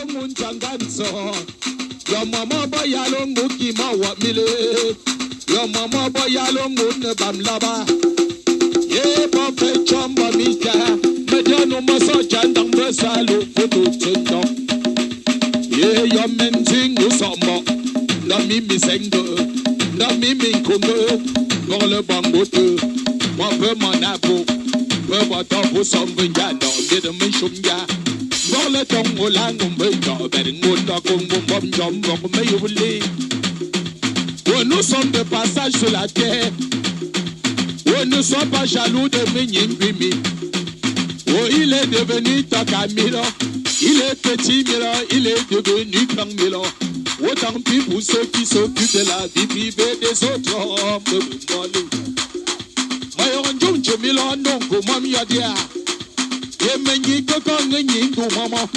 munjanganso. Your mama boy yalong muki ma wa mile. Your mama boy yalong mun bamlaba. Ye papa chamba mita. Mediano maso chandang besalo foto chendo. Ye your menting usamo. Na mimi sengo. Na mimi kongo. Dans le bambote. Moi peu mon abo. Peu bata pour son vignano. De me shumya. Dans le temps où la ngombe. Nous sommes de passage sur la terre. Nous ne sommes pas jaloux de Mignimbi. Oh, il est devenu Takamilo. Il est petit Milo. Il est devenu grand Milo. Autant pis pour ceux qui s'occupent de la vie privée des autres hommes. Mayon Jum Milo, non, comment m'y a dit? Et Meni Kokon Ning to Mama.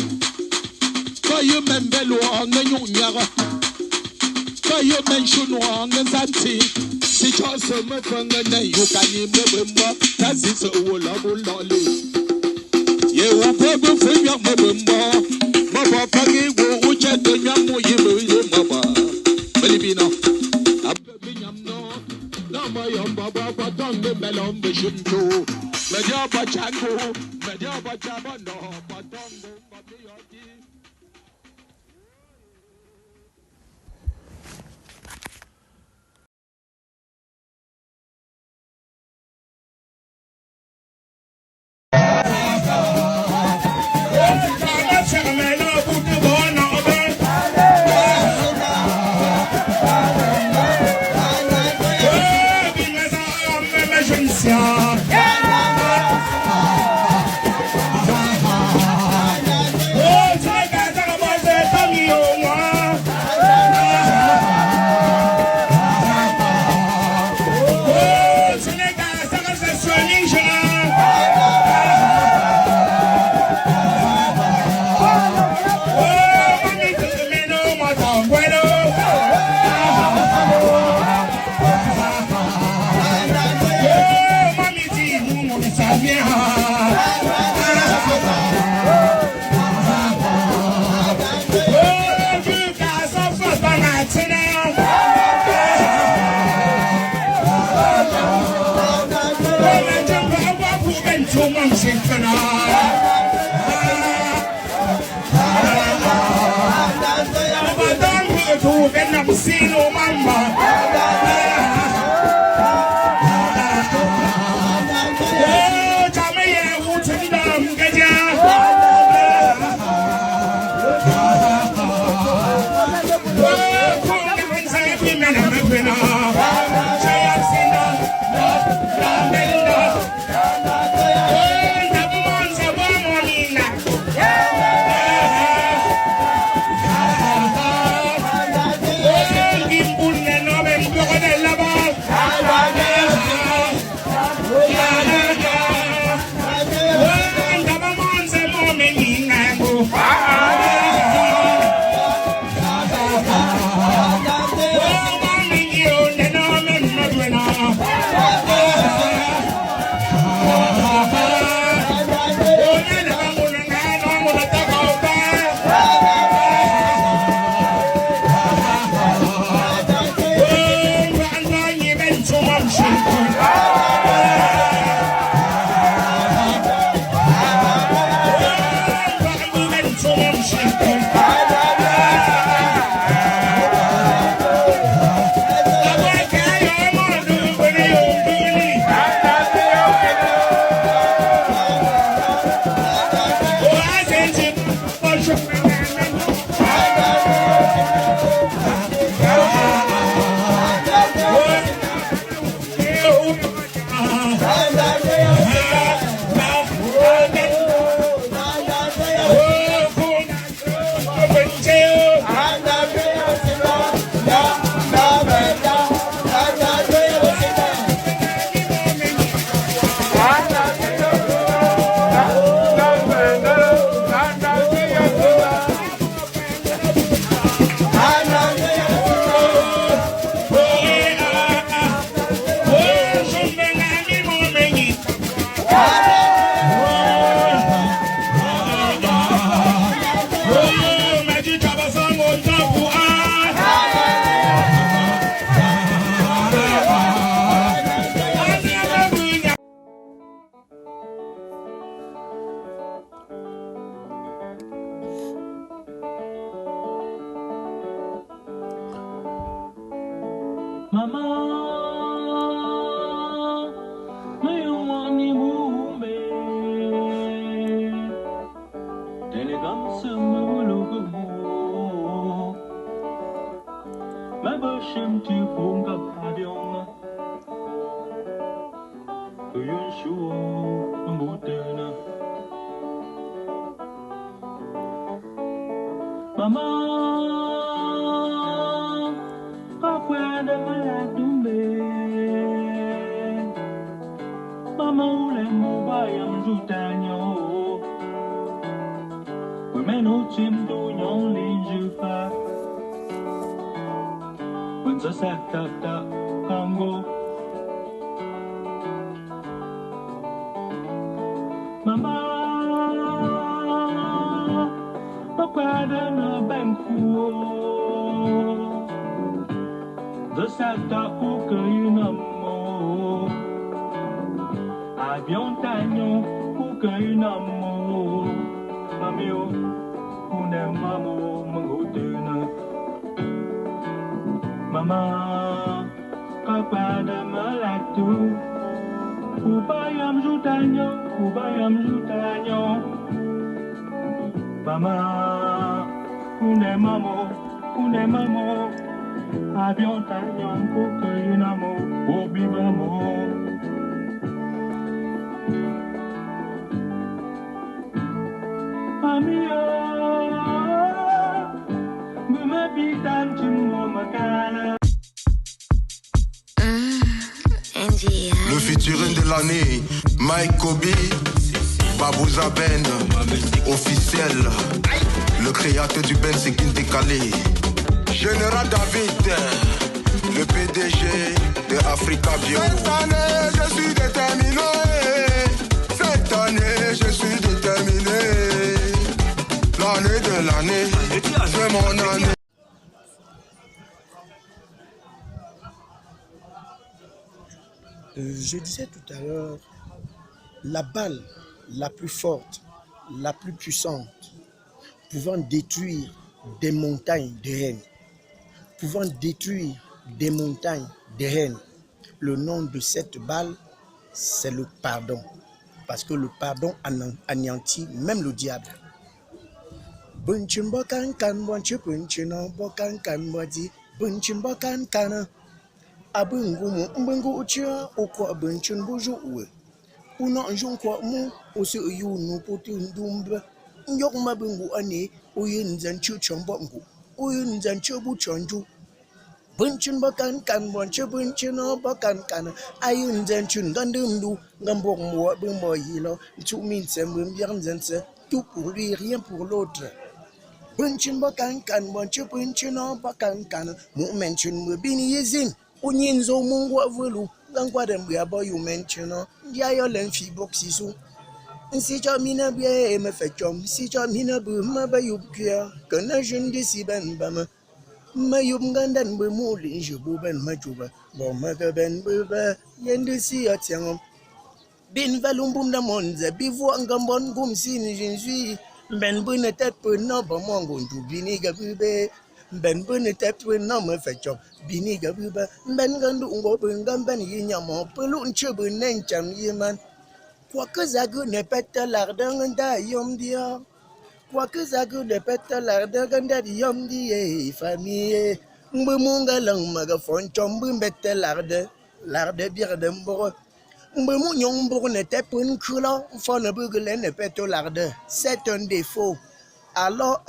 You men bello on the Yunyara. You mention on the Zanti. See just a mother, you can remember. That is a whole of lolly. You will probably free your mother. Mama Paggy will watch at the young mama. Belibino. No, my young Baba, but on the melon vision too. Mediaba Chango, Mediaba Jabano, but don't go. Mama, me want ni mume. Telegam semulu mo. Ma bashim ti punga padiong. Yun shuo mbutena. Mama, kakwenda maladume. Mama ule mubaya mjutanyo. Wemeno chimdu nyong linjufa. Wenza sakta kango. Mama, kakwenda na bankuo. The sakta uke yunamo. Avion tanyon uke yunamo. Mamio, une mamo mangutena. Mama, kapada malatu. Ubayam jutanyo. Mama, une mamo. Avion tanyon uke yunamo. Obi mamo. Amia, bumabitan cimo makana. Le featuring de l'année, Mike Kobe, Babou Zaben, officiel. Le créateur du Ben c'est qui décalé. Général David, le PDG de Africa Bio. Cette année, je suis déterminé. Cette année, je suis déterminé. L'année de l'année, c'est mon année. Je disais tout à l'heure, la balle la plus forte, la plus puissante, pouvant détruire des montagnes de haine, pouvant détruire des montagnes de haine. Le nom de cette balle, c'est le pardon. Parce que le pardon anéantit même le diable. Abungu mbungu ucha okwa bunchun buju uwe una njonkwa mu ose yunu potu ndumba nyok mabungu ane oyin zanchu chombongu oyin zanchu bu chonju bunchun bakan kan bunchu bunchun bakan kan ayun zanchu ngandumdu ngambok mo bumbo yilo tu min sembum bien zanse tout pour lui rien pour l'autre. Bunchun bakan kan bunchu bunchun bakan kan mu menchun mu bini yezin. Onyenzo mungu avulu ngangwa dembe aboyu menchino ndiayo lenfi boxisu nsicha mina bie emefechom nsicha mina bu mabayub kia kana jundi si ben bama mayub ngandan bu muli njubu ben majuba bo magaben buba yendi si atyangom bin valumbum na monza bivu angambon gumsin jinjui ben bune tet pu no bo mongo ndubini gabube ben bune tet pu no mefechom bini gabuba ben gandu ngo ben ben yinyamo pelu nchubu nencham yiman kwa kazagu ne peta lardang da yomdia kwa kazagu ne peta lardang da yomdi famille mbumunga lang maga fonchom bumbete larde birde mboro mbumu nyombo ne tepun kula fona bugle ne peto larde. C'est un défaut. Alors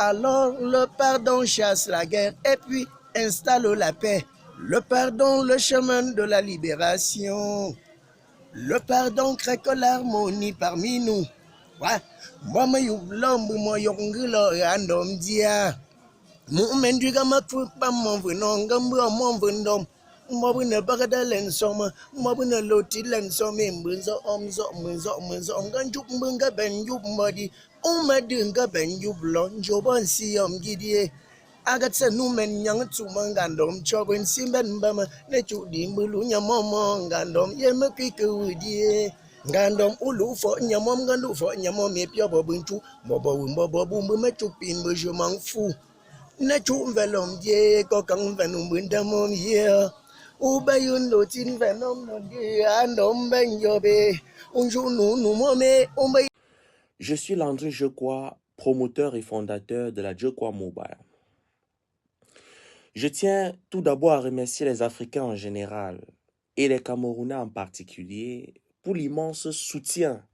le pardon chasse la guerre et puis installe la paix. Le pardon, le chemin de la libération. Le pardon crée que l'harmonie parmi nous. Ouais. Moi, je suis l'homme, moi, je suis l'homme, dia. Moi, je suis l'homme, moi, ne bagada lensom, moi, ne loti lensom, mbenzo, mbenzo, nganjuk mbenga ben yub modi, madinga ben yub lon, joban si gidie. Agatsa numen yang tumangandom chobin simben bama nechu dimbulu nyamom ngandom yema kikudi ngandom ulu fo nyamom ngandu fo nyamom epia bobunchu bobo bumbu mechupin je m'en fous nechu velom die kokang venum bindamom ye Ubayun lotin venom no di andom ben yobe. Unju nu mome umbay. Je suis Landry Jekwa, promoteur et fondateur de la Jekwa Mobile. Je tiens tout d'abord à remercier les Africains en général et les Camerounais en particulier pour l'immense soutien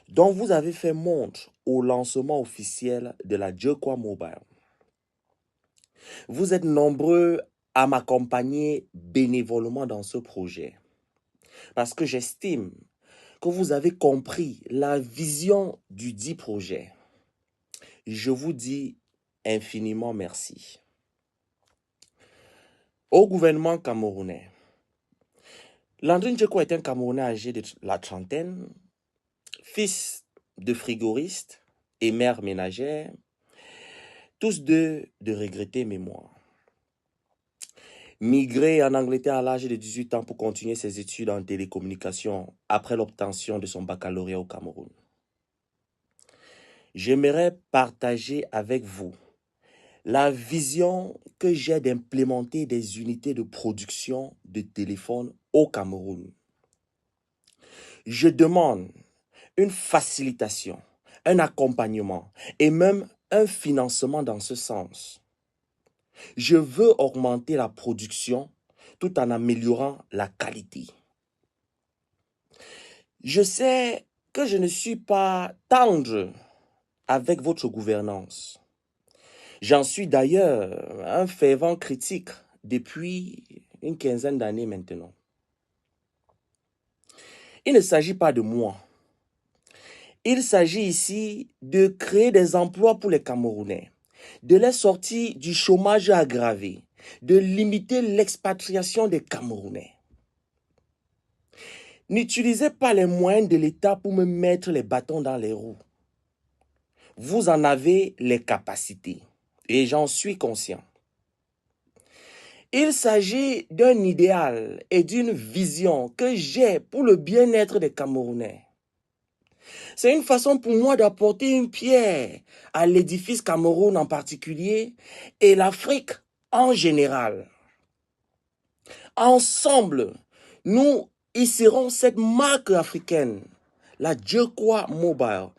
dont vous avez fait montre au lancement officiel de la Jekwa Mobile. Vous êtes nombreux à m'accompagner bénévolement dans ce projet parce que j'estime que vous avez compris la vision du dit projet. Je vous dis infiniment merci. Au gouvernement camerounais, Landry Jekwa est un Camerounais âgé de la trentaine, fils de frigoriste et mère ménagère, tous deux de regrettée mémoire. Migré en Angleterre à l'âge de 18 ans pour continuer ses études en télécommunication après l'obtention de son baccalauréat au Cameroun. J'aimerais partager avec vous la vision que j'ai d'implémenter des unités de production de téléphones au Cameroun. Je demande une facilitation, un accompagnement et même un financement dans ce sens. Je veux augmenter la production tout en améliorant la qualité. Je sais que je ne suis pas tendre avec votre gouvernance. J'en suis d'ailleurs un fervent critique depuis une quinzaine d'années maintenant. Il ne s'agit pas de moi. Il s'agit ici de créer des emplois pour les Camerounais, de les sortir du chômage aggravé, de limiter l'expatriation des Camerounais. N'utilisez pas les moyens de l'État pour me mettre les bâtons dans les roues. Vous en avez les capacités et j'en suis conscient. Il s'agit d'un idéal et d'une vision que j'ai pour le bien-être des Camerounais. C'est une façon pour moi d'apporter une pierre à l'édifice Cameroun en particulier et l'Afrique en général. Ensemble, nous hisserons cette marque africaine, la Jekwa Mobile,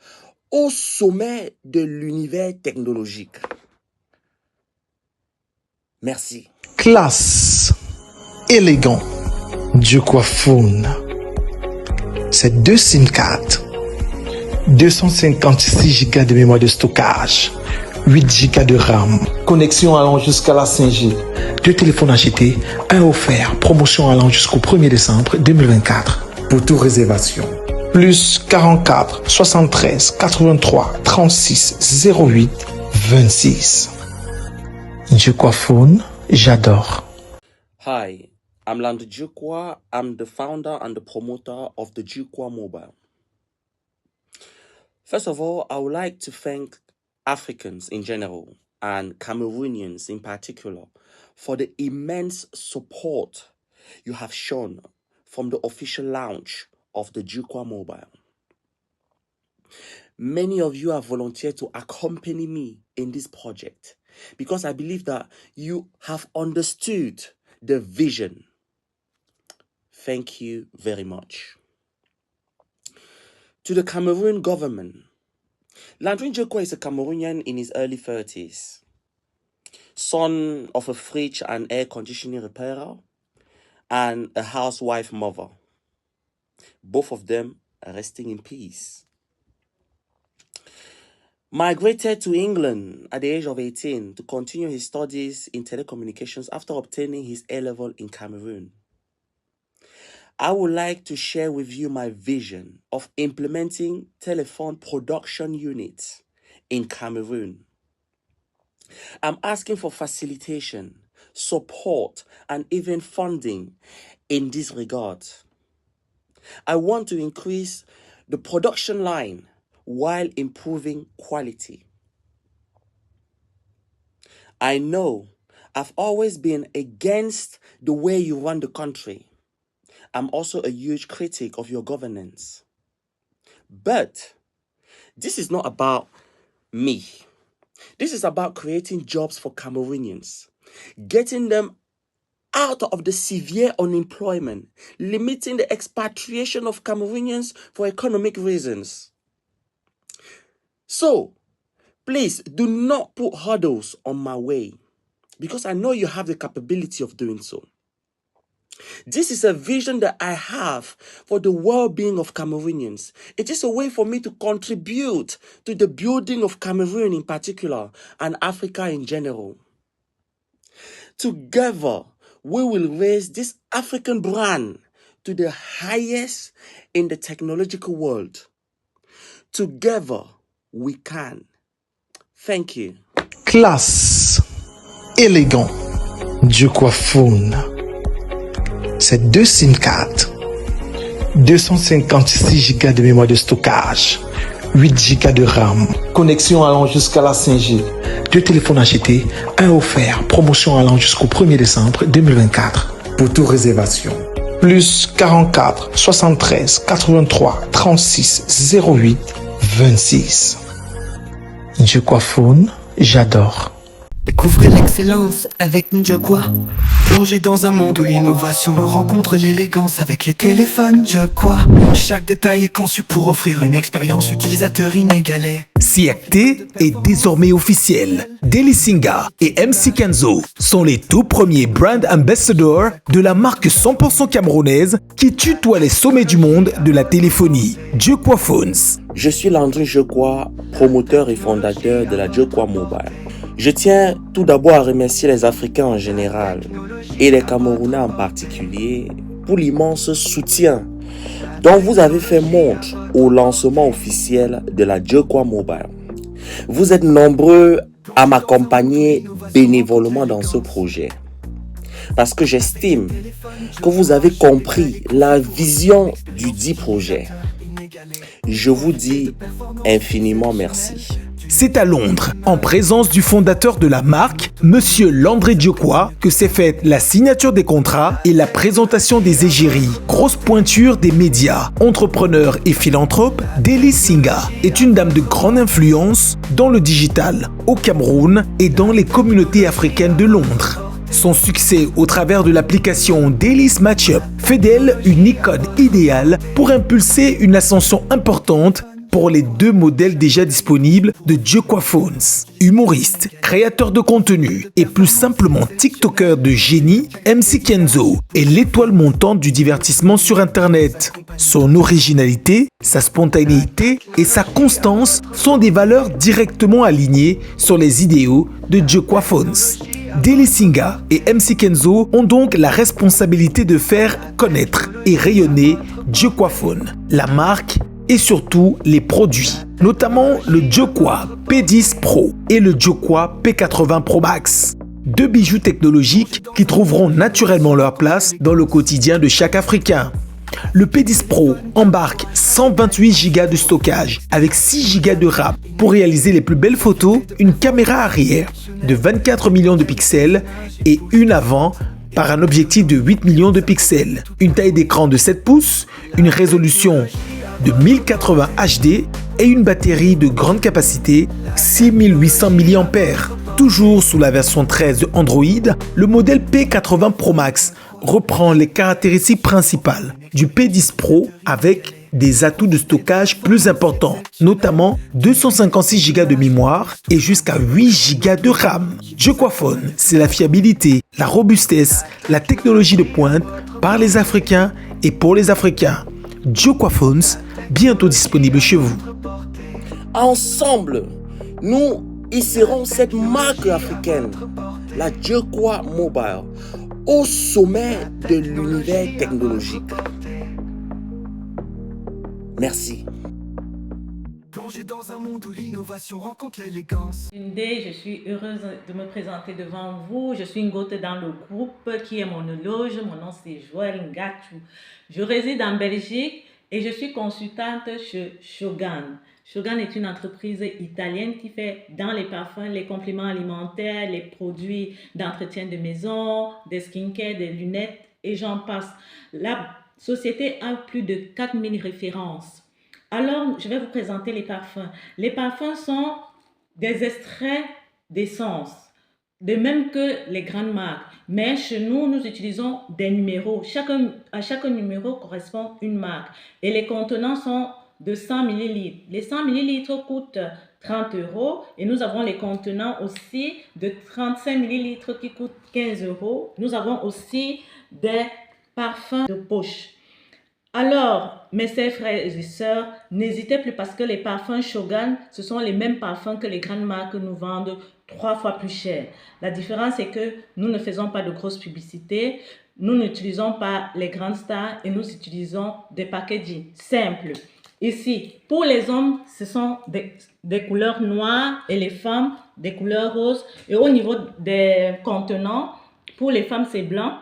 au sommet de l'univers technologique. Merci. Classe, élégant, Jekwa Phone. C'est 2 SIM cards, 256 Go de mémoire de stockage, 8 Go de RAM, connexion allant jusqu'à la 5G. 2 téléphones achetés, 1 offert, promotion allant jusqu'au 1er décembre 2024. Pour toute réservation, plus 44 73 83 36 08 26. Jekwa Phone, j'adore. Hi, I'm Landry Jekwa. I'm the founder and the promoter of the Jekwa Mobile. First of all, I would like to thank Africans in general and Cameroonians in particular for the immense support you have shown from the official launch of the Jekwa Mobile. Many of you have volunteered to accompany me in this project because I believe that you have understood the vision. Thank you very much. To the Cameroon government, Landry Jekwa is a Cameroonian in his early 30s, son of a fridge and air conditioning repairer and a housewife mother. Both of them are resting in peace. Migrated to England at the age of 18 to continue his studies in telecommunications after obtaining his A-level in Cameroon. I would like to share with you my vision of implementing telephone production units in Cameroon. I'm asking for facilitation, support, and even funding in this regard. I want to increase the production line while improving quality. I know I've always been against the way you run the country. I'm also a huge critic of your governance. But this is not about me. This is about creating jobs for Cameroonians, getting them out of the severe unemployment, limiting the expatriation of Cameroonians for economic reasons. So, please do not put hurdles on my way, because I know you have the capability of doing so. This is a vision that I have for the well-being of Cameroonians. It is a way for me to contribute to the building of Cameroon in particular and Africa in general. Together, we will raise this African brand to the highest in the technological world. Together, we can. Thank you. Classe, élégant, Djoquaphone. C'est 2 SIM cards, 256 Go de mémoire de stockage, 8 Go de RAM, connexion allant jusqu'à la 5G, 2 téléphones achetés, 1 offert, promotion allant jusqu'au 1er décembre 2024. Pour toute réservation, plus 44 73 83 36 08 26. Djoquaphone, j'adore. Découvrez l'excellence avec Njokwa. Plongez dans un monde où l'innovation rencontre l'élégance avec les téléphones Njokwa. Chaque détail est conçu pour offrir une expérience utilisateur inégalée. CRT est désormais officiel. Deli Singa et MC Kenzo sont les tout premiers brand ambassadors de la marque 100% camerounaise qui tutoie les sommets du monde de la téléphonie, Djoquaphones. Je suis Landry Djokwa, promoteur et fondateur de la Djokwa Mobile. Je tiens tout d'abord à remercier les Africains en général et les Camerounais en particulier pour l'immense soutien dont vous avez fait montre au lancement officiel de la Djokwa Mobile. Vous êtes nombreux à m'accompagner bénévolement dans ce projet parce que j'estime que vous avez compris la vision du dit projet. Je vous dis infiniment merci. C'est à Londres, en présence du fondateur de la marque, Monsieur Landry Djokwa, que s'est faite la signature des contrats et la présentation des égéries. Grosse pointure des médias, entrepreneur et philanthrope, Deli Singa est une dame de grande influence dans le digital, au Cameroun et dans les communautés africaines de Londres. Son succès au travers de l'application Daily's Matchup fait d'elle une icône idéale pour impulser une ascension importante pour les 2 modèles déjà disponibles de Djoquaphones. Humoriste, créateur de contenu et plus simplement TikToker de génie, MC Kenzo est l'étoile montante du divertissement sur Internet. Son originalité, sa spontanéité et sa constance sont des valeurs directement alignées sur les idéaux de Djoquaphones. Deli Singa et MC Kenzo ont donc la responsabilité de faire connaître et rayonner Djoquaphone, la marque et surtout les produits, notamment le Djokwa P10 Pro et le Djokwa P80 Pro Max. 2 bijoux technologiques qui trouveront naturellement leur place dans le quotidien de chaque Africain. Le P10 Pro embarque 128 Go de stockage avec 6 Go de RAM pour réaliser les plus belles photos, une caméra arrière de 24 millions de pixels et une avant par un objectif de 8 millions de pixels, une taille d'écran de 7 pouces, une résolution de 1080 HD et une batterie de grande capacité 6800 mAh. Toujours sous la version 13 de Android, le modèle P80 Pro Max reprend les caractéristiques principales du P10 Pro avec des atouts de stockage plus importants, notamment 256 Go de mémoire et jusqu'à 8 Go de RAM. Djoquaphone, c'est la fiabilité, la robustesse, la technologie de pointe par les Africains et pour les Africains. Djoquaphones, bientôt disponible chez vous. Ensemble, nous hisserons cette marque africaine, la Djokwa Mobile, au sommet de l'univers technologique. Merci. Plongez dans un monde où l'innovation rencontre l'élégance. Je suis heureuse de me présenter devant vous. Je suis une goutte dans le groupe qui est mon loge. Mon nom c'est Joël Ngatou. Je réside en Belgique et je suis consultante chez Shogun. Shogun est une entreprise italienne qui fait dans les parfums, les compléments alimentaires, les produits d'entretien de maison, des skincare, des lunettes et j'en passe. La société a plus de 4000 références. Alors, je vais vous présenter les parfums. Les parfums sont des extraits d'essence de même que les grandes marques. Mais chez nous, nous utilisons des numéros. À chaque numéro correspond une marque. Et les contenants sont de 100 ml. Les 100 ml coûtent 30 € et nous avons les contenants aussi de 35 ml qui coûtent 15 €. Nous avons aussi des parfums de poche. Alors, mes chers frères et sœurs, n'hésitez plus parce que les parfums Shogun, ce sont les mêmes parfums que les grandes marques nous vendent 3 fois plus cher. La différence est que nous ne faisons pas de grosses publicités, nous n'utilisons pas les grandes stars et nous utilisons des packaging simples. Ici, pour les hommes, ce sont des couleurs noires et les femmes, des couleurs roses. Et au niveau des contenants, pour les femmes, c'est blanc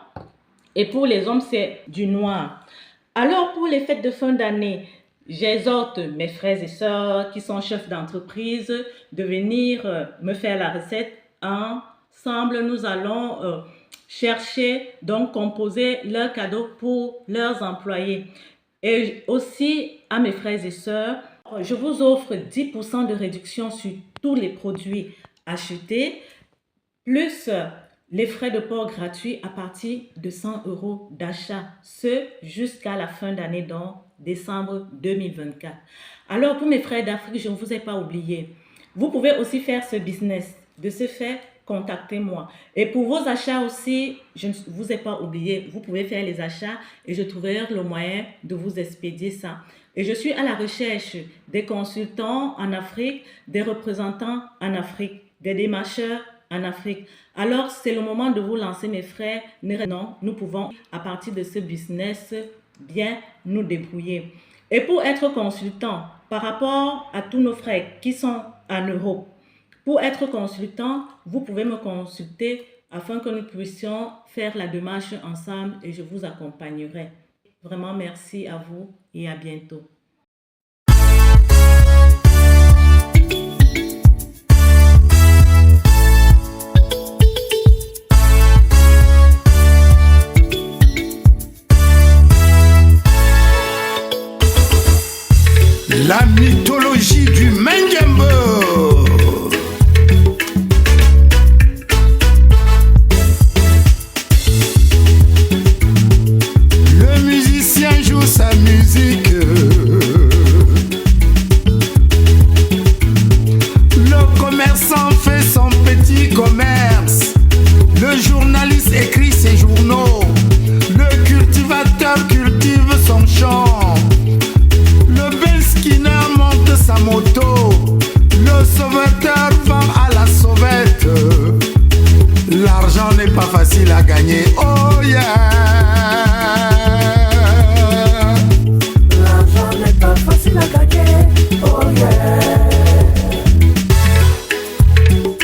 et pour les hommes, c'est du noir. Alors, pour les fêtes de fin d'année, j'exhorte mes frères et sœurs qui sont chefs d'entreprise de venir me faire la recette. Ensemble, nous allons chercher, donc composer leurs cadeaux pour leurs employés. Et aussi à mes frères et sœurs, je vous offre 10% de réduction sur tous les produits achetés, plus les frais de port gratuits à partir de 100 € d'achat, ce jusqu'à la fin d'année, donc décembre 2024. Alors pour mes frères d'Afrique, je ne vous ai pas oublié. Vous pouvez aussi faire ce business. De ce fait, contactez-moi. Et pour vos achats aussi, je ne vous ai pas oublié. Vous pouvez faire les achats et je trouverai le moyen de vous expédier ça. Et je suis à la recherche des consultants en Afrique, des représentants en Afrique, des démarcheurs en Afrique. Alors, c'est le moment de vous lancer, mes frères. Non, nous pouvons, à partir de ce business, bien nous débrouiller. Et pour être consultant, par rapport à tous nos frères qui sont en Europe, pour être consultant, vous pouvez me consulter afin que nous puissions faire la démarche ensemble et je vous accompagnerai. Vraiment, merci à vous et à bientôt. La mythologie du Mengembo. Le musicien joue sa musique. Le commerçant fait son petit commerce. Le journaliste écrit ses journaux. Le cultivateur cultive son champ. Skinner monte sa moto, le sauveteur vend à la sauvette. L'argent n'est pas facile à gagner, oh yeah. L'argent n'est pas facile à gagner, oh yeah.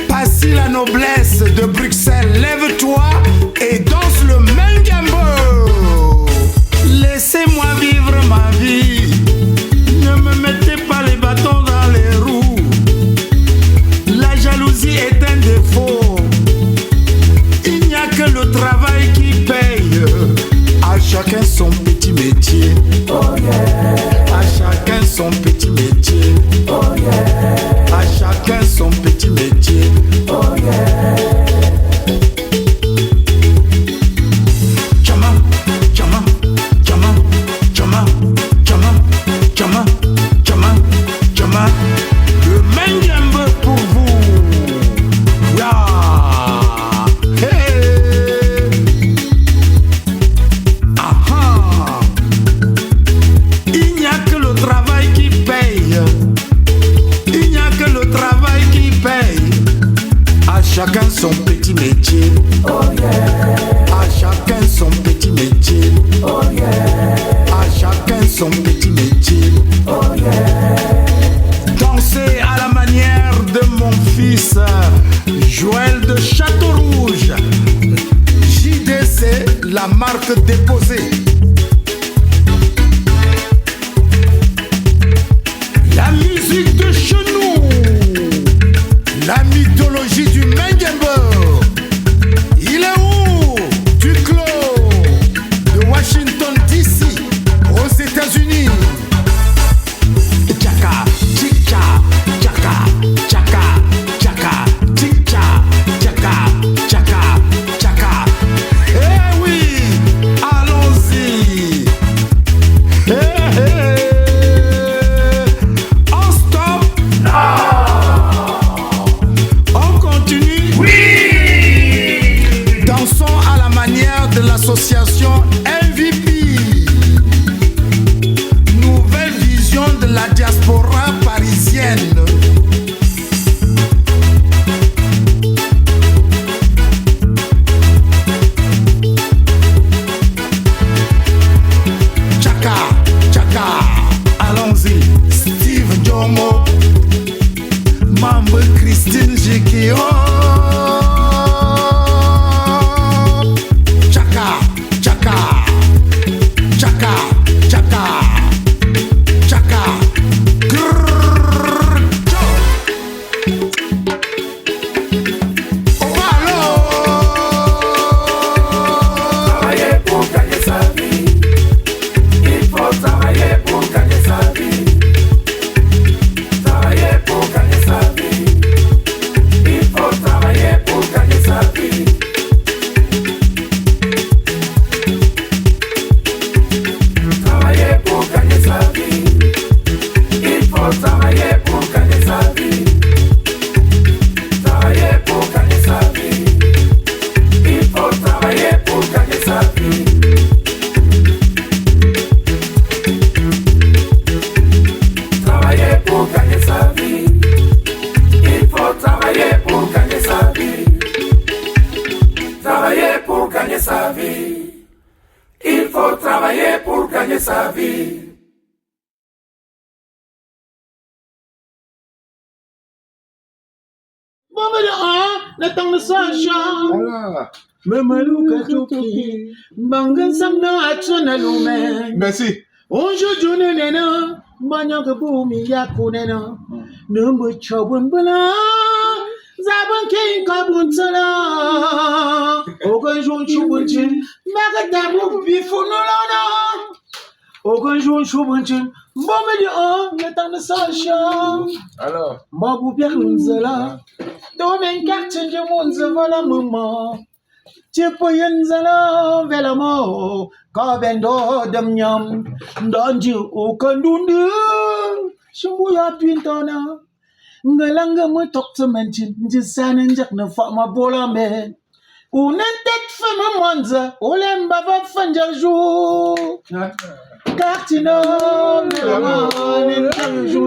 Passez la noblesse de Bruxelles, lève-toi et danse le Mengembo. Laissez-moi vivre ma vie. Ne me mettez pas les bâtons dans les roues. La jalousie est un défaut. Il n'y a que le travail qui paye. À chacun son petit métier. Oh yeah. À chacun son petit métier. Oh yeah. À chacun son petit métier. Oh yeah. Chama, chama, chama, chama, chama. Chama, chama, chama, le Mengembo pour vous. Yeah. Hey. Aha. Il n'y a que le travail qui paye. Il n'y a que le travail qui paye. À chacun son petit métier. Oh yeah. À chacun son petit métier. Oh yeah. À chacun son petit métier. Oh yeah. Dansez à la manière de mon fils Joël de Château-Rouge. JDC, la marque déposée. La musique de chez nous. La mythologie du Mengembo. Il est où? Duclos de Washington DC aux États-Unis. Tchaka, tchika, tchaka, tchaka, tchaka, tchika, tchaka, sa vie. Il faut travailler pour gagner sa vie. Merci. Aujourd'hui, nena, banyak bumi ya kunena, number chobun bala, zaban kain kabun sala, ogan jon chobun chin, magadamu bifunulana, ogan jon chobun chin, bomedi on, netan de sasha. Alors, Mabu biarunzala, domen kartin de munzavala mama. Cipoyen velamo kabendo demnyam donji ukandundu shumbuya pintona ngalanga mo toksementin njisana njak na fama bola me unentet fama monza olemba va fanjaju kartino velamo nenjaju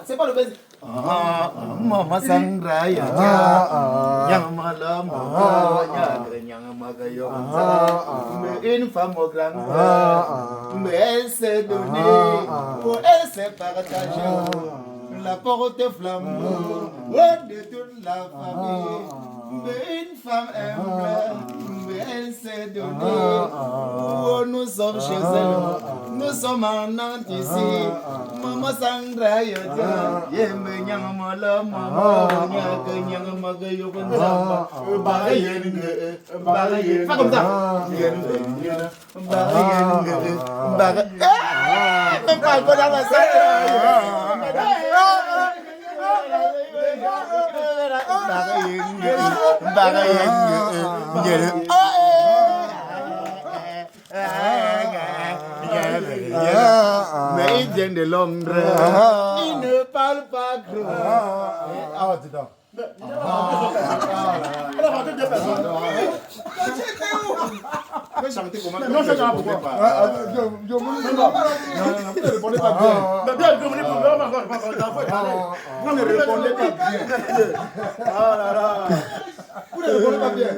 C'est pas le baiser. Mama sangraya, yang malam, yang magayo, une femme au grand, mais elle s'est donnée, elle s'est partagée, la porte flamme de toute la famille, une femme humble, mais elle s'est donnée. Nous sommes chez elle, nous sommes en Nantes ici. Mama Sandra Yaya, Yembe Nyamala, Mama, Nyaka Magayo, Barayen, Barayen, pas comme ça. Barayen, Barayen, même pas le bon à la salle. Mais il vient de Londres. Il ne parle pas gros. Ah, dis donc. Mais chanter comment? Non, je ne sais pas pourquoi. Je ne répondais pas bien. Vous ne répondez pas bien. Ah là là. Vous ne répondez pas bien.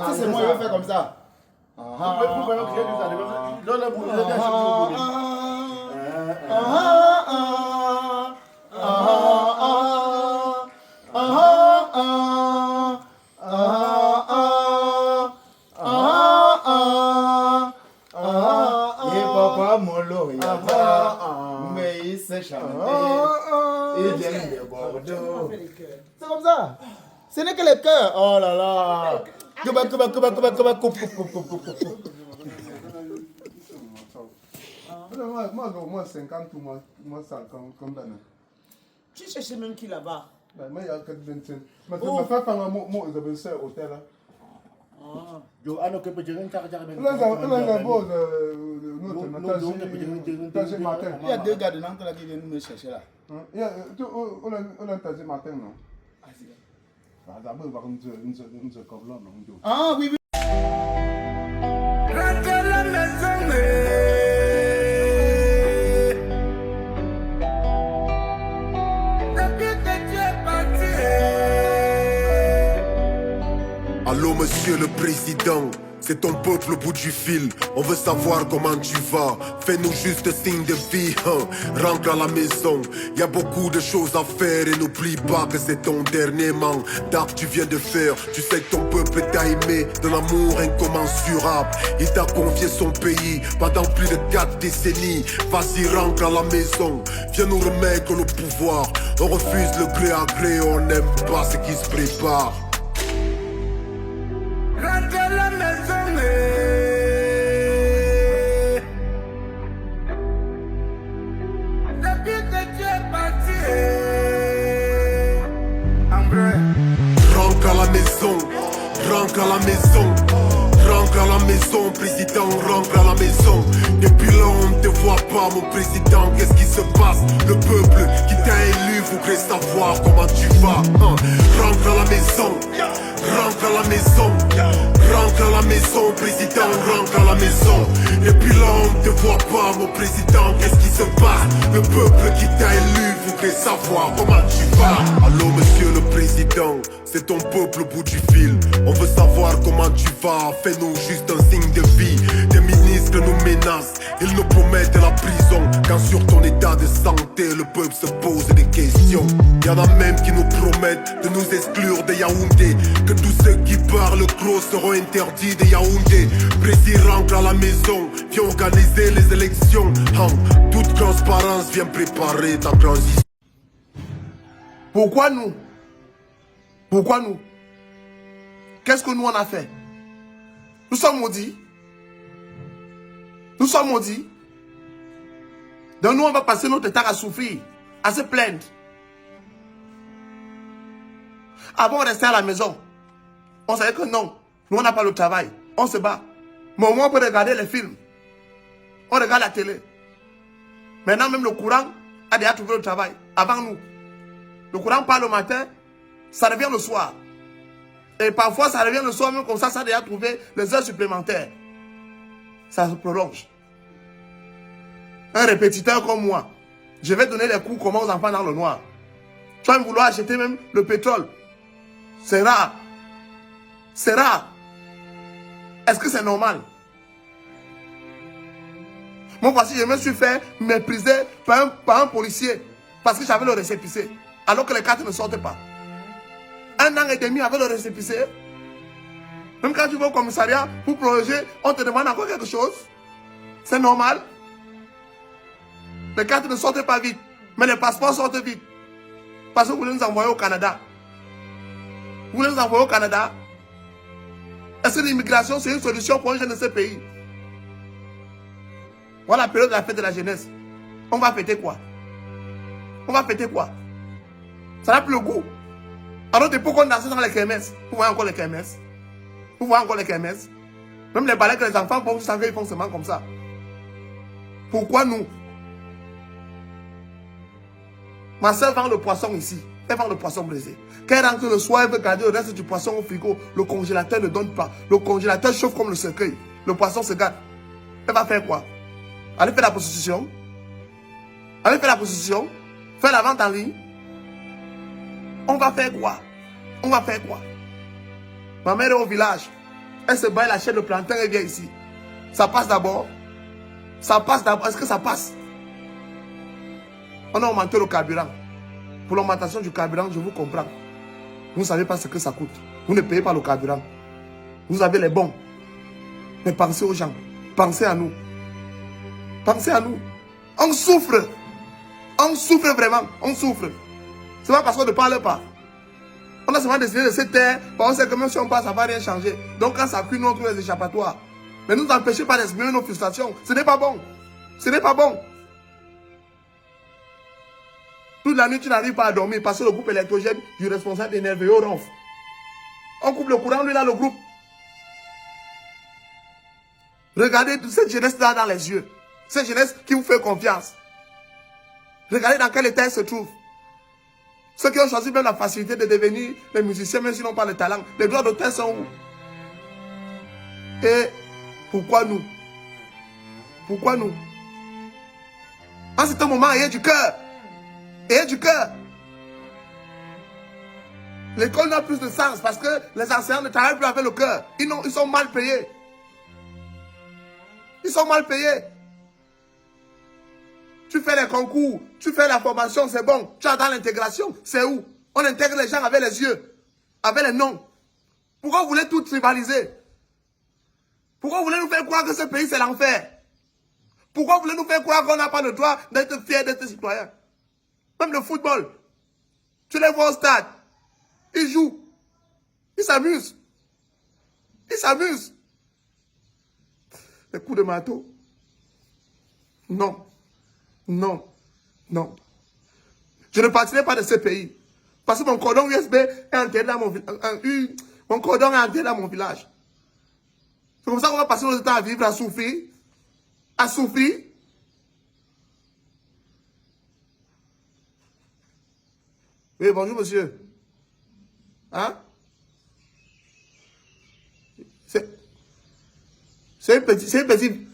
Si c'est moi, je vais faire comme ça. Vous pouvez créer du ça. Papa Molo, mais il s'est chanté. Il vient de Bordeaux. C'est comme ça. Ce n'est que le cœur. Oh là là. Moi, au moins 50 ou moi 50 comme d'année. Tu cherches même qui là-bas? Moi, il y a 4 25. Mais tu me fais faire un mot, ils avaient ça au hôtel. Yo, alors que peut-être un quart d'heure. Il y a deux gars de Nantes qui viennent me chercher là. On a un matin, non? Ah oui, oui. Rentre à la maison, depuis que tu es parti. Allô, monsieur le président, c'est ton peuple au bout du fil. On veut savoir comment tu vas. Fais-nous juste signe de vie, hein. Rentre à la maison. Y a beaucoup de choses à faire et n'oublie pas que c'est ton dernier mandat que tu viens de faire. Tu sais que ton peuple t'a aimé d'un amour incommensurable. Il t'a confié son pays pendant plus de 4 décennies. Vas-y, rentre à la maison. Viens nous remettre le pouvoir. On refuse le gré à gré, on n'aime pas ce qui se prépare. Rentre à la maison, depuis que tu es parti, en vrai. Rentre à la maison, rentre à la maison. Rentre à la maison, président, rentre à la maison. Depuis là on ne te voit pas, mon président, qu'est-ce qui se passe? Le peuple qui t'a élu voudrait savoir comment tu vas, hein. Rentre à la maison, rentre à la maison. Rentre à la maison, président, rentre à la maison. Depuis là on ne te voit pas, mon président, qu'est-ce qui se passe? Le peuple qui t'a élu voudrait savoir comment tu vas. Allô monsieur le président, c'est ton peuple au bout du fil. On veut savoir comment tu vas. Fais-nous juste un signe de vie. Des ministres nous menacent, ils nous promettent la prison. Quand sur ton état de santé le peuple se pose des questions. Y'en a même qui nous promettent de nous exclure de Yaoundé. Que tous ceux qui parlent gros seront interdits de Yaoundé. Président rentre à la maison, viens organiser les élections. Toute transparence vient préparer ta transition. Pourquoi nous? Pourquoi nous? Qu'est-ce que nous on a fait? Nous sommes maudits. Nous sommes maudits. Donc nous on va passer notre temps à souffrir, à se plaindre. Avant on restait à la maison. On savait que non, nous on n'a pas le travail. On se bat. Mais au moins on peut regarder les films. On regarde la télé. Maintenant même le courant a déjà trouvé le travail. Avant nous. Le courant part le matin, ça revient le soir. Et parfois, ça revient le soir, même comme ça a déjà trouvé les heures supplémentaires. Ça se prolonge. Un répétiteur comme moi, je vais donner les cours comment aux enfants dans le noir. Tu vas me vouloir acheter même le pétrole. C'est rare. C'est rare. Est-ce que c'est normal? Moi, voici, je me suis fait mépriser par un policier parce que j'avais le récépissé. Alors que les cartes ne sortent pas. 1 an et demi avec le récépissé. Même quand tu vas au commissariat pour prolonger, on te demande encore quelque chose. C'est normal. Les cartes ne sortent pas vite. Mais les passeports sortent vite. Parce que vous voulez nous envoyer au Canada. Vous voulez nous envoyer au Canada. Est-ce que l'immigration c'est une solution pour un jeune de ce pays? Voilà la période de la fête de la jeunesse. On va fêter quoi? On va fêter quoi? Ça n'a plus le goût. Alors depuis qu'on danse dans les kermesses, vous voyez encore les kermesses. Vous voyez encore les kermesses. Même les ballets que les enfants font, ils font seulement comme ça. Pourquoi nous? Ma soeur vend le poisson ici. Elle vend le poisson brisé. Quand elle rentre le soir, elle veut garder le reste du poisson au frigo. Le congélateur ne donne pas. Le congélateur chauffe comme le cercueil. Le poisson se gâte. Elle va faire quoi? Aller faire la prostitution? Aller faire la prostitution? Faire la vente en ligne? On va faire quoi? On va faire quoi? Ma mère est au village. Elle se bat, elle achète le plantain, elle vient ici. Ça passe d'abord. Ça passe d'abord. Est-ce que ça passe? On a augmenté le carburant. Pour l'augmentation du carburant, je vous comprends. Vous ne savez pas ce que ça coûte. Vous ne payez pas le carburant. Vous avez les bons. Mais pensez aux gens. Pensez à nous. Pensez à nous. On souffre. On souffre vraiment. On souffre. C'est pas parce qu'on ne parle pas. On a seulement décidé de se taire. Parce que même si on passe, ça ne va rien changer. Donc quand ça cuit, nous on trouve les échappatoires. Mais ne nous empêchez pas d'exprimer nos frustrations. Ce n'est pas bon. Ce n'est pas bon. Toute la nuit, tu n'arrives pas à dormir parce que le groupe électrogène du responsable énervé au ronf. On coupe le courant, lui là, le groupe. Regardez cette jeunesse-là dans les yeux. Cette jeunesse qui vous fait confiance. Regardez dans quel état elle se trouve. Ceux qui ont choisi même la facilité de devenir les musiciens, même s'ils n'ont pas le talent, les droits d'auteur sont où? Et pourquoi nous? Pourquoi nous? En ce moment, ayez du cœur. Ayez du cœur. L'école n'a plus de sens parce que les enseignants ne travaillent plus avec le cœur. Ils sont mal payés. Ils sont mal payés. Tu fais les concours, tu fais la formation, c'est bon. Tu attends l'intégration, c'est où? On intègre les gens avec les yeux, avec les noms. Pourquoi vous voulez tout tribaliser? Pourquoi vous voulez nous faire croire que ce pays c'est l'enfer? Pourquoi vous voulez nous faire croire qu'on n'a pas le droit d'être fiers d'être citoyens? Même le football. Tu les vois au stade. Ils jouent. Ils s'amusent. Ils s'amusent. Les coups de marteau. Non. Non. Non. Je ne partirai pas de ce pays. Parce que mon cordon USB est enterré dans mon village. Mon cordon est enterré dans mon village. C'est comme ça qu'on va passer notre temps à vivre, à souffrir. À souffrir. Oui, bonjour monsieur. Hein? C'est un petit.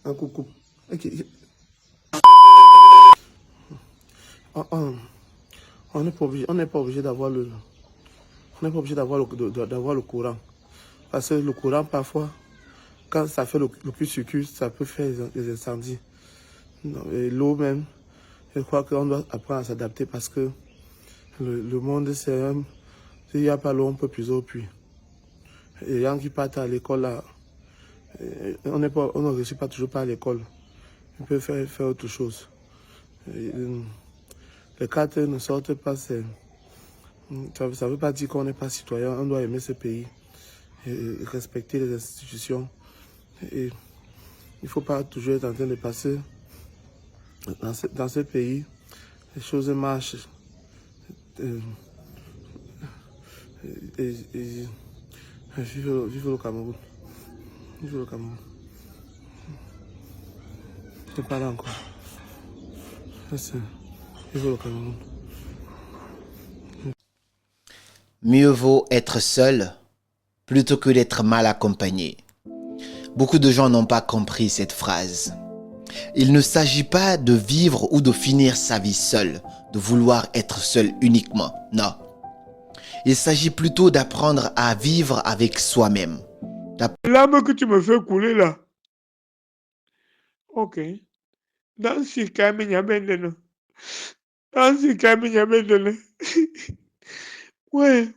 Un coucou. Ok. On n'est pas obligé d'avoir le. On n'est pas obligé d'avoir le courant. Parce que le courant, parfois, quand ça fait le curse-circuit, ça peut faire des incendies. Et l'eau même, je crois qu'on doit apprendre à s'adapter parce que le monde, c'est un... S'il n'y a pas l'eau, on peut puiser au puits. Et les gens qui partent à l'école, là, on ne réussit pas toujours pas à l'école. On peut faire autre chose. Les cartes ne sortent pas, ça ne veut pas dire qu'on n'est pas citoyen. On doit aimer ce pays et respecter les institutions. Et il ne faut pas toujours être en train de passer dans ce pays. Les choses marchent. Vive le Cameroun. Vive le Cameroun. Je ne parle encore. Vive le Cameroun. Mieux vaut être seul plutôt que d'être mal accompagné. Beaucoup de gens n'ont pas compris cette phrase. Il ne s'agit pas de vivre ou de finir sa vie seul, de vouloir être seul uniquement, non. Il s'agit plutôt d'apprendre à vivre avec soi-même. L'âme que tu me fais couler là. Ok. Dans ce cas, il y a maintenant. Dans ce cas, il y a maintenant. Ouais.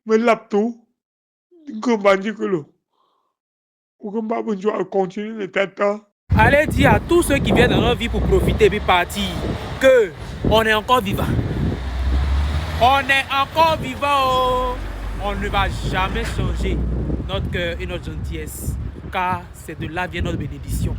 Mais lapto, comment dire que l'eau. Ou comment on continue le tata. Allez dire à tous ceux qui viennent dans notre vie pour profiter et puis partir que on est encore vivant. On est encore vivant. Oh. On ne va jamais changer notre cœur et notre gentillesse. Car c'est de là vient notre bénédiction.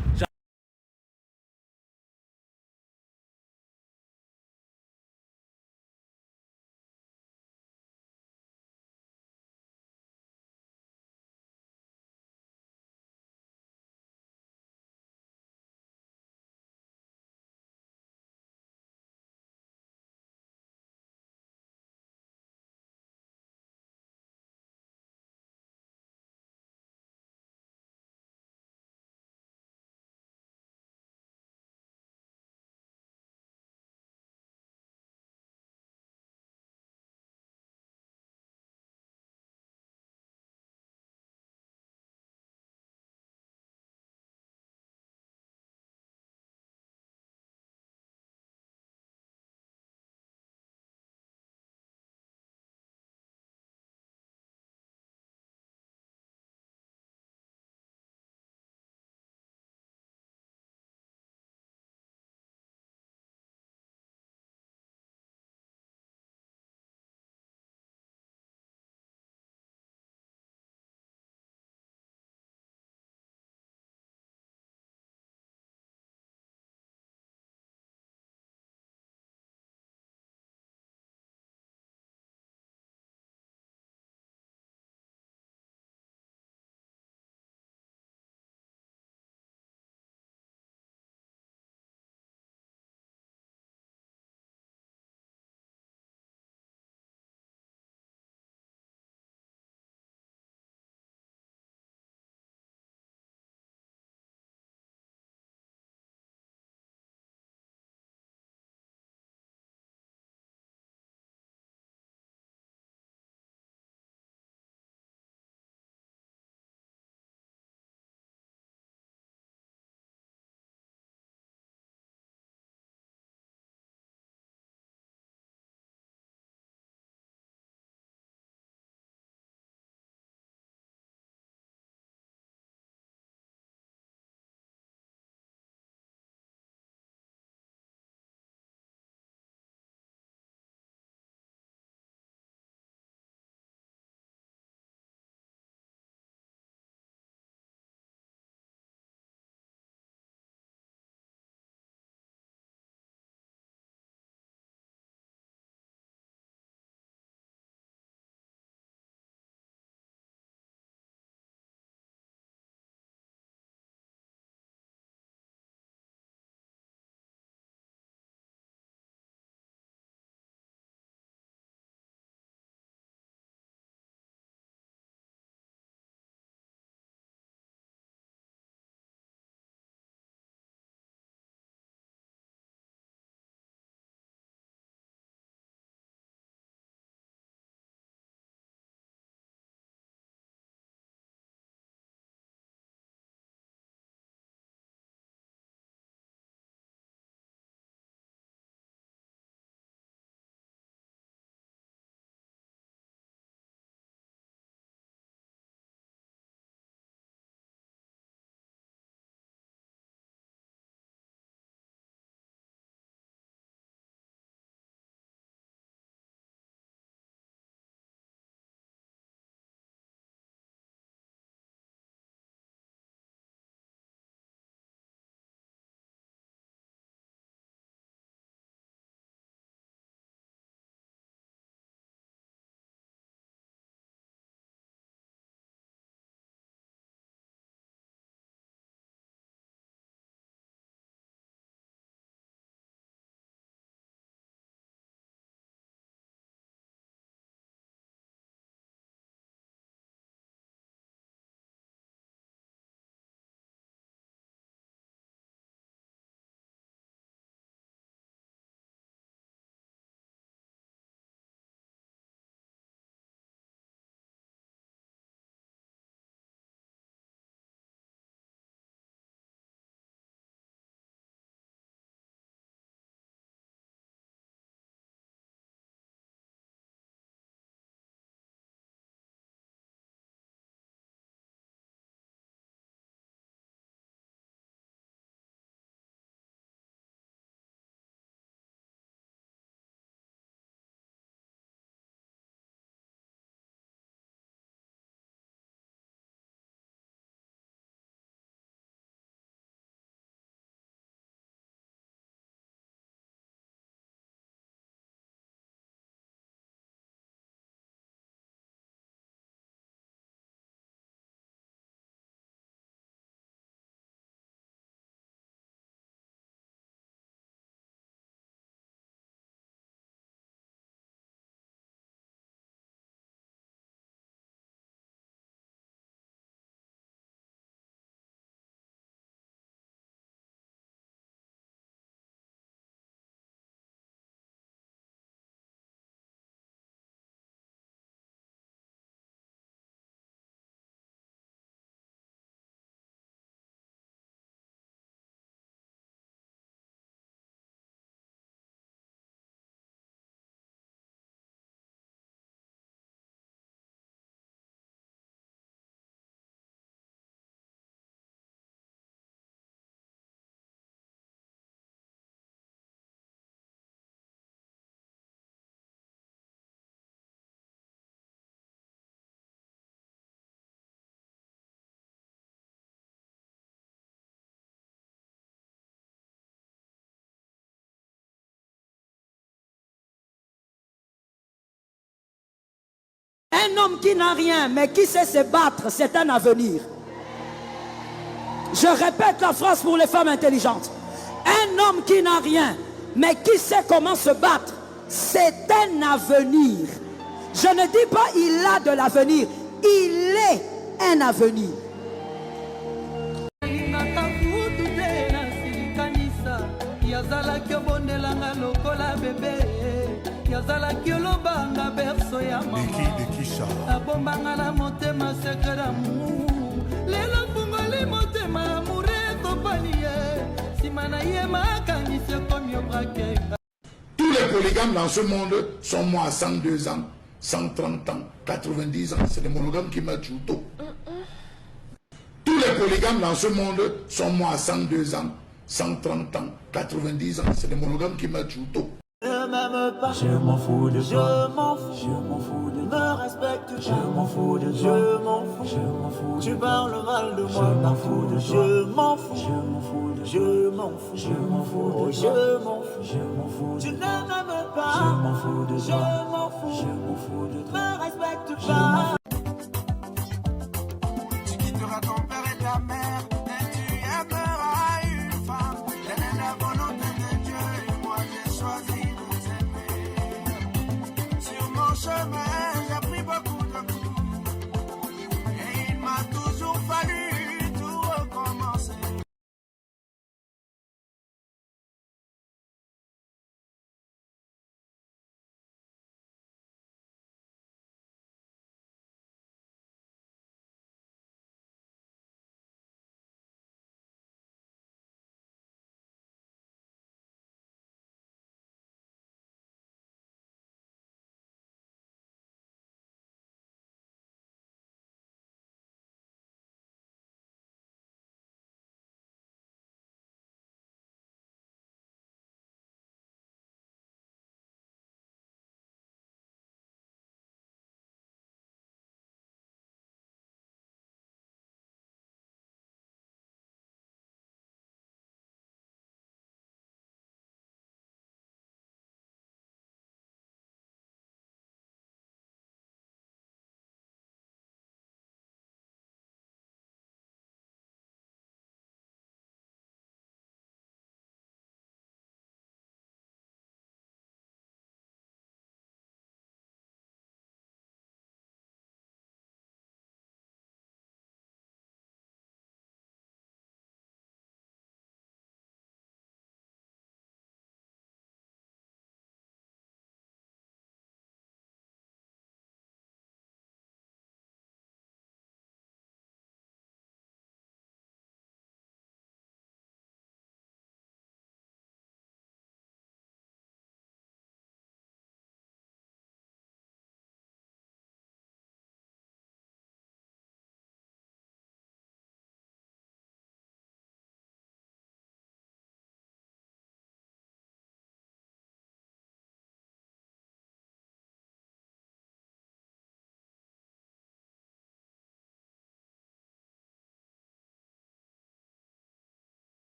Un homme qui n'a rien, mais qui sait se battre, c'est un avenir. Je répète la phrase pour les femmes intelligentes. Un homme qui n'a rien, mais qui sait comment se battre, c'est un avenir. Je ne dis pas il a de l'avenir, il est un avenir. Tous les polygames dans ce monde sont morts à 102 ans, 130 ans, 90 ans. C'est les monogames qui meurent tout tôt. Tous les polygames dans ce monde sont morts à 102 ans, 130 ans, 90 ans. C'est les monogames qui meurent tout tôt. Ne m'aime pas, je m'en fous de toi, je m'en fous de me respecte, je m'en fous de toi, je m'en fous, tu parles mal de moi, je m'en fous de toi, je m'en fous, je m'en fous, je m'en fous, je m'en fous, je m'en fous, tu ne m'aimes pas, je m'en fous de toi, je m'en fous de toi, me respecte pas. Tu quitteras ton père et ta mère, et tu aimeras une femme, telle est la volonté de Dieu, et moi j'ai choisi de t'aimer. Sur mon chemin, j'ai pris beaucoup de coups, et il m'a toujours fallu tout recommencer.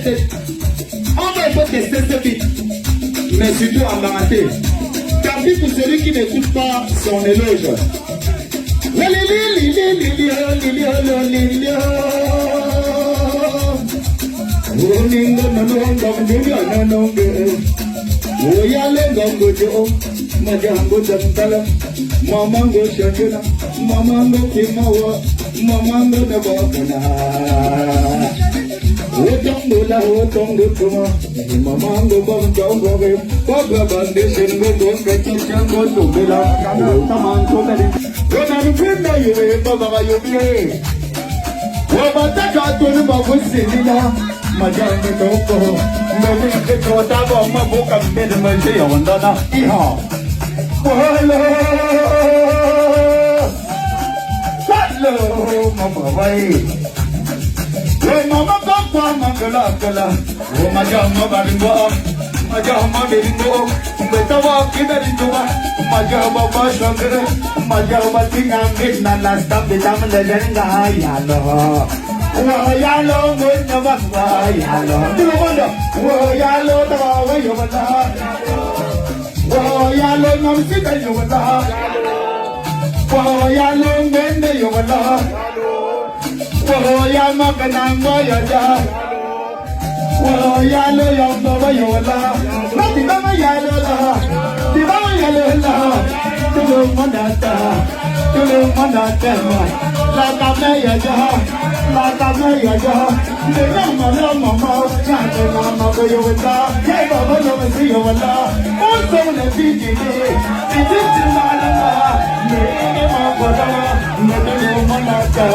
tester. On va il faut tester ce beat. Mais surtout en baraté. Tant pis pour celui qui n'écoute pas son éloge. Mamango shakira, mamango kimawa, mamango nabakana. Otongo la otongo tuma, mamango bango gobe, baba bande shengo gobe kichango tubela, tamango beli. Kona rupenda yue baba yue, wabataka tunu babu sinina, majani toko, mbele kota ba mabuka mbele maji yondana iha. Hello, mama vai. Mama papa mangala. Oh majama baringo, majama beringo. Betawa kiberingo, majama bashangre, majama tingangit na lasta bitam lejenga yalo. Yalo muna bakwa yalo. Yalo tawa yobata. Yalo namsika yobata. Yalo mende yobata. Yama kanangwa yaja. Yalo yamba yola. Nati kama yalo la. Tibama yalo la. Tulu manata. La kame yaja. La kame yaja. Mama, chante mama yola. Hey baba yomasi yola. Also le fitini. Fitini malama. Me maboda. Me manata.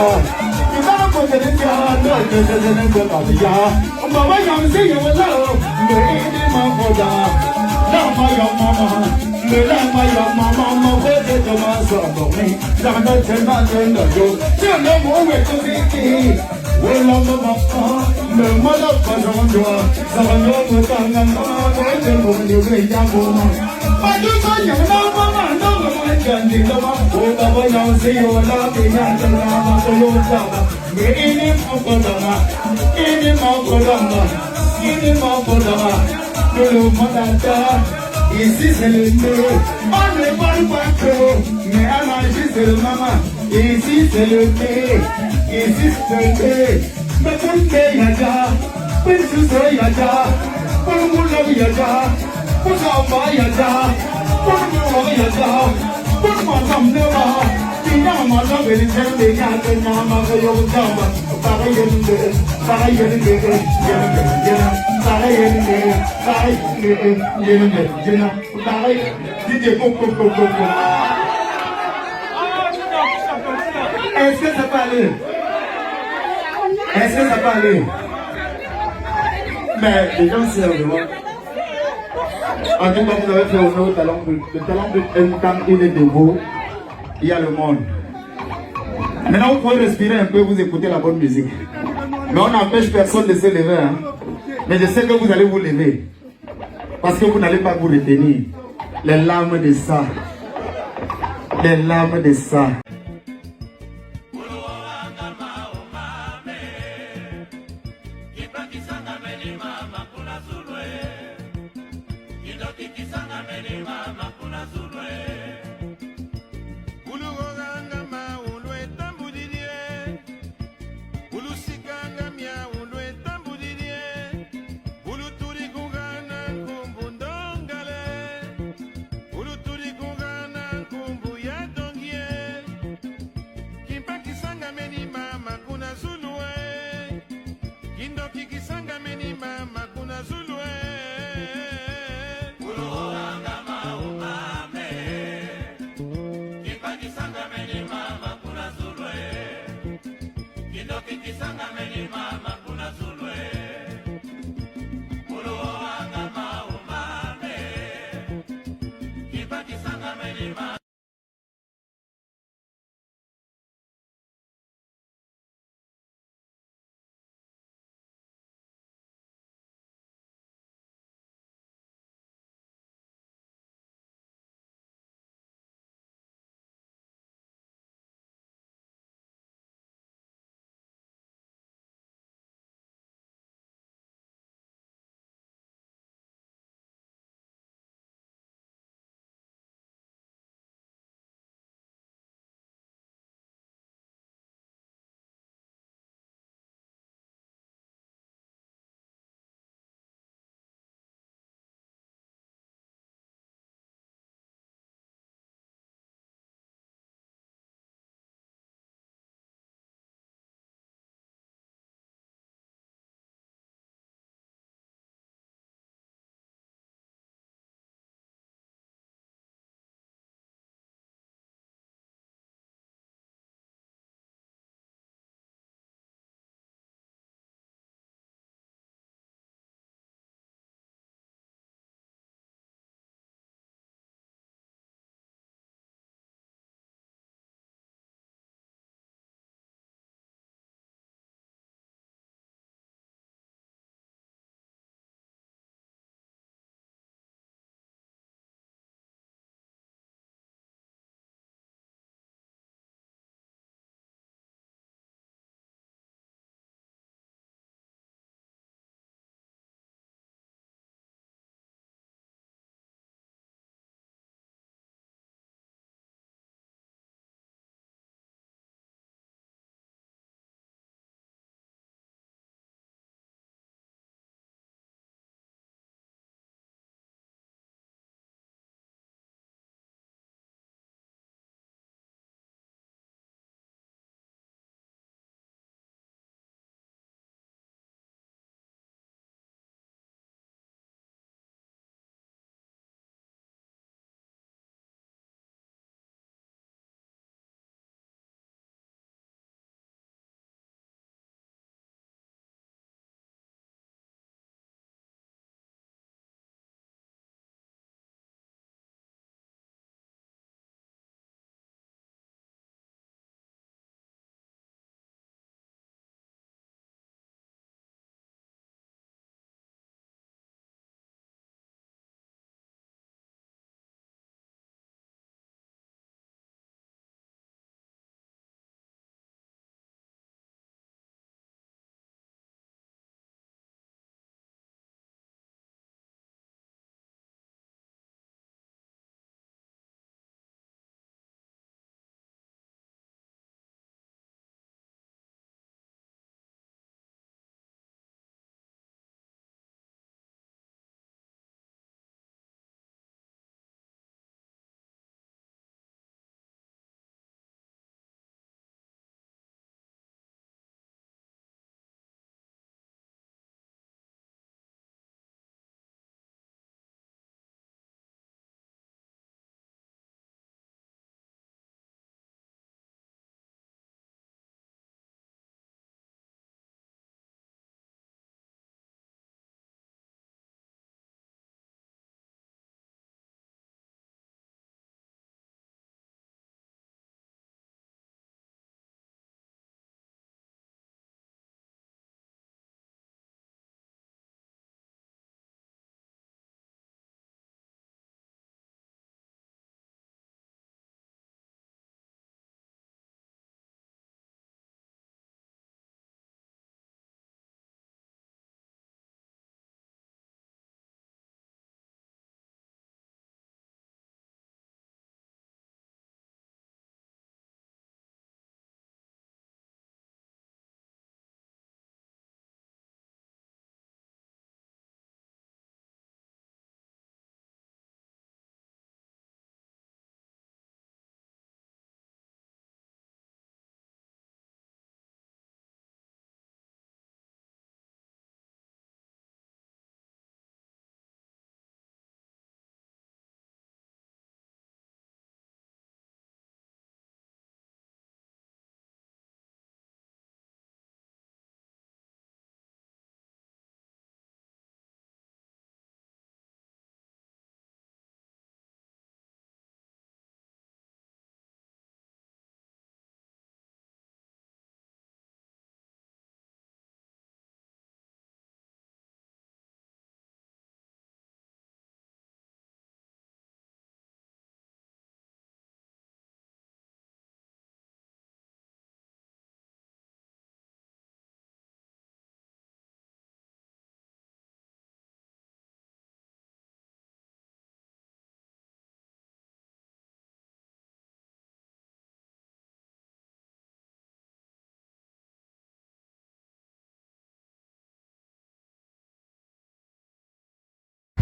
Mama yam say you love me maboda. Lama your mama. Me lama your mama. Where did the master go me? Lama tena yo. Tena mo we to see. We lama mama. Me mala pajonjo. Sabanyo mutanga mama. Where mo you be yango. Padu kanya mama no mo kandi lama. O baba yam say you love me mama so you love. Ini makodama, dulu manata, ici c'est le nez, on ne parle pas trop, mais à manger c'est le maman, ici c'est le nez, ici c'est le nez, mais pour le yaja, pour le suso yaja, pour le moulin yaja, pour le yaja, pour le moulin yaja, pour le madame neva. Mama beli jende nyate nyama kayo jamba parayende Est-ce que ça peut aller? Est-ce que ça peut aller? Mais les gens sérieux. En tout cas, vous avez fait honneur au talent de Nkam et de Devo. Il y a le monde. Maintenant, vous pouvez respirer un peu, vous écoutez la bonne musique. Mais on n'empêche personne de se lever. Hein? Mais je sais que vous allez vous lever. Parce que vous n'allez pas vous retenir. Les larmes de ça. Les larmes de ça.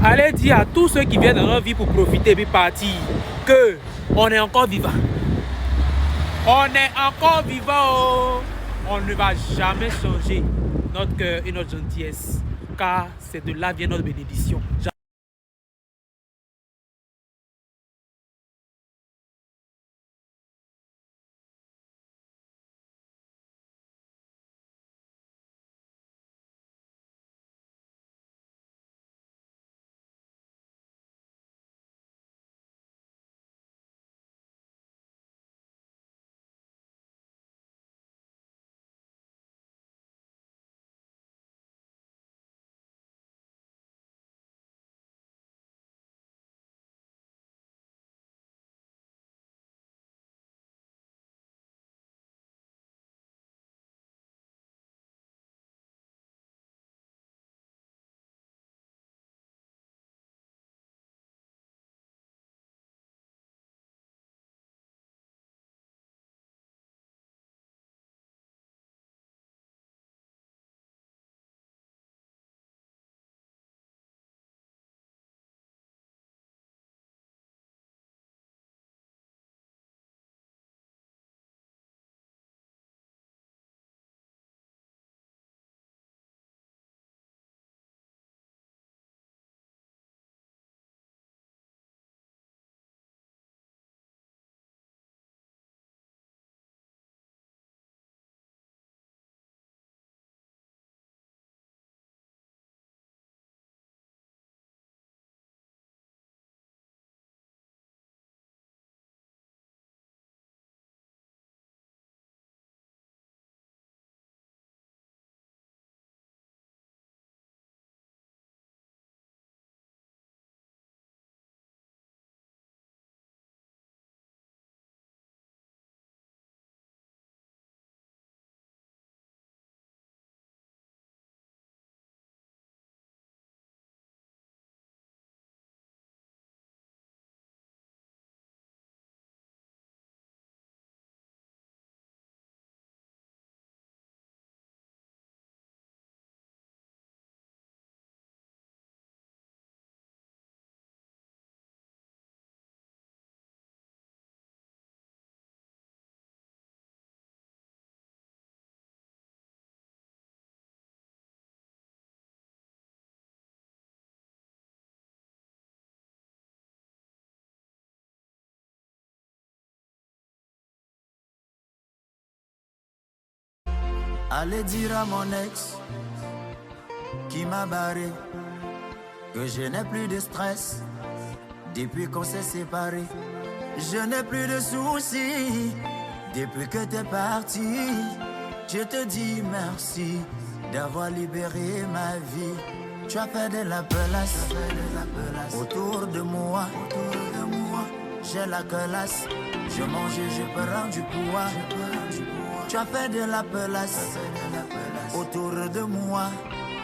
allez dire à tous ceux qui viennent dans notre vie pour profiter et partir que on est encore vivant. On est encore vivant. Oh. On ne va jamais changer notre cœur et notre gentillesse, car c'est de là vient notre bénédiction. Allez dire à mon ex qui m'a barré que je n'ai plus de stress depuis qu'on s'est séparés. Je n'ai plus de soucis depuis que t'es parti. Je te dis merci d'avoir libéré ma vie. Tu as fait de la place autour de moi. J'ai la classe, je mange et je prends du poids. Tu as fait de la place autour de moi.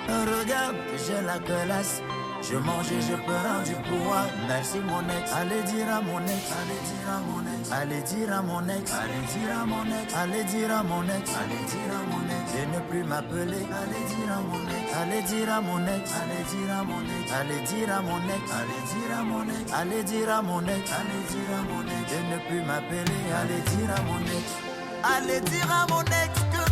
Regarde, j'ai la classe, je mange et je prends du poids. Merci mon ex. Allez dire à mon ex. Allez dire à mon ex. Allez dire à mon ex. Allez dire à mon ex. Allez dire à mon ex. Allez dire à mon ex. De ne plus m'appeler. Allez dire à mon ex. Allez dire à mon ex. Allez dire à mon ex. Allez dire à mon ex. Allez dire à mon ex. Allez dire à mon ex. Allez dire à mon ex. De ne plus m'appeler. Allez dire à mon ex. Allez dire à mon ex que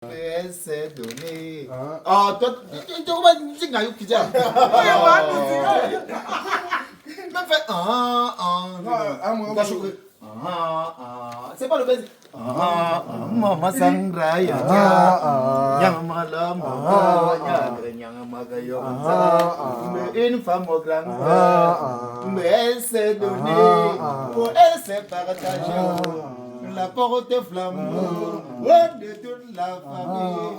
Elle s'est donnée. Oh, toi, tu vas dire que tu as c'est pas le baiser. Mama Sangraya. Une femme au grand. Mais elle s'est donnée. Elle s'est partagée. La porte flamme de toute la famille.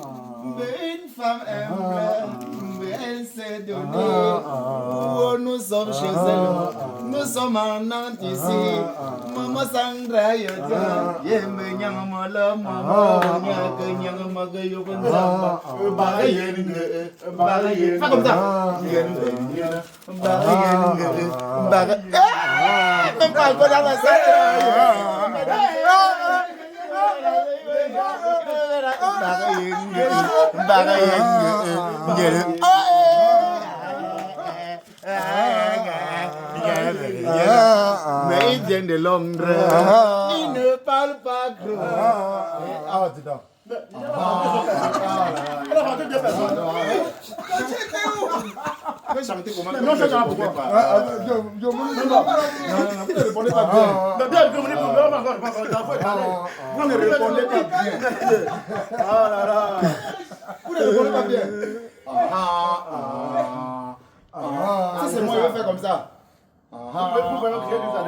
Mais une femme humble, mais elle s'est donnée. Oh, nous sommes chez elle, nous sommes en Nantes ici. Maman Sandra, fais comme ça. Même pas encore dans la salle. Mais il vient de Londres. Il ne parle pas gros. Ah, dis donc. Je chanter comment? Non, je chante pourquoi? Je ne répondais pas bien. Vous ne répondez pas bien. Ah là là. Vous ne répondez pas bien. Si c'est moi, je vais faire comme ça. Vous pouvez me crier comme ça.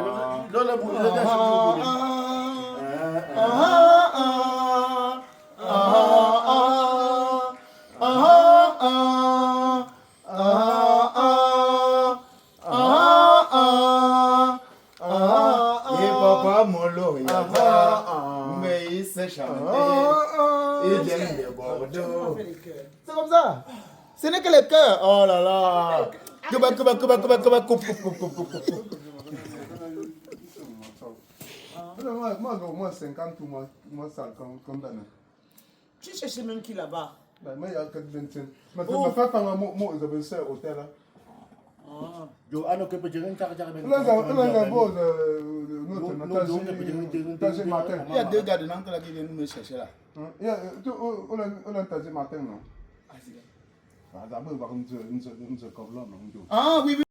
Mais il s'est chanté. Il vient de Bordeaux. C'est comme ça. Ce n'est que le cœur. Oh là là. Moi, au moins 50 ou moi 50 condamné. Tu cherches même qui là-bas? Moi, il y a quelques vingtaines. Mais tu me fais pas un mot, je vais faire hôtel là. Yo, alors que peut-être un caractère. Il y a deux gars de Nantes qui viennent me chercher là. On a matin, non? Ah, oui, oui.